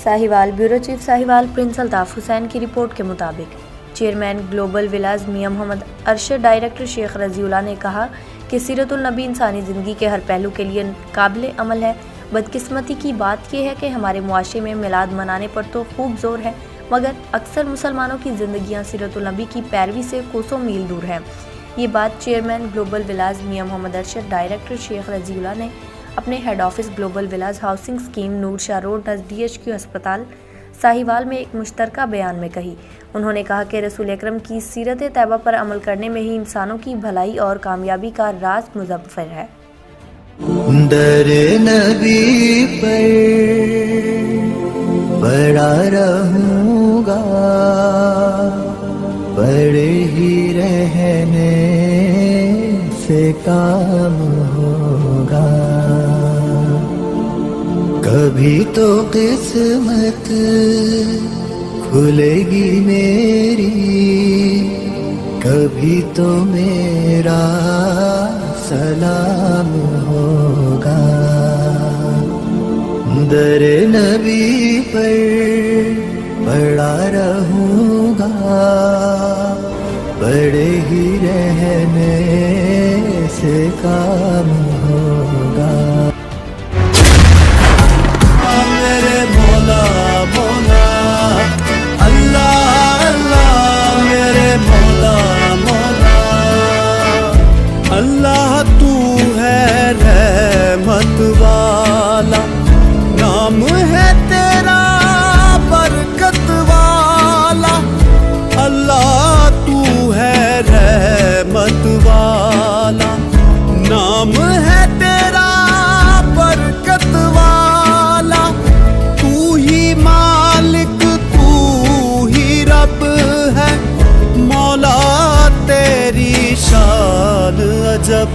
Sahiwal bureau chief Sahiwal Prince Altaf Hussain की report के मुताबिक चेयरमैन ग्लोबल विलाज मियां मोहम्मद अरशद डायरेक्टर शेख रजीउल्लाह ने कहा कि सीरतुल नबी इंसानी ज़िंदगी के हर पहलू के लिए काबिल अमल है। बदकिस्मती की बात यह है कि हमारे मुआशरे में मिलाद मनाने पर तो खूब जोर है, मगर अक्सर मुसलमानों की ज़िंदगियाँ सीरतुल नबी की पैरवी से कोसों मील दूर हैं। ये बात चेयरमैन ग्लोबल विलाज मियां मोहम्मद अरशद डायरेक्टर शेख रजीउल्लाह ने अपने head office global village housing scheme Noor Shah road DHQ अस्पताल साहिवाल में एक मुश्तरका बयान में कही। उन्होंने कहा कि रसूल अकरम की सीरत तैयबा पर अमल करने में ही इंसानों की भलाई और कामयाबी का राज मुज़फ़्फ़र है। दर नबी पर पड़ा रहूंगा, पड़े ही रहने से काम होगा। कभी तो किस्मत खुलेगी मेरी, कभी तो मेरा सलाम होगा। दर नबी पर पड़ा रहूंगा, पड़े ही रहने से काम होगा। मेरे मौला मौला अल्लाह अल्लाह, मेरे मौला मौला अल्लाह, तू है रहमत वाला, नाम है तेरा बरकत वाला। अल्लाह तू है रहमत वाला, नाम है तेरा बरकत वाला। तू ही मालिक तू ही रब है, मौला तेरी शान अजब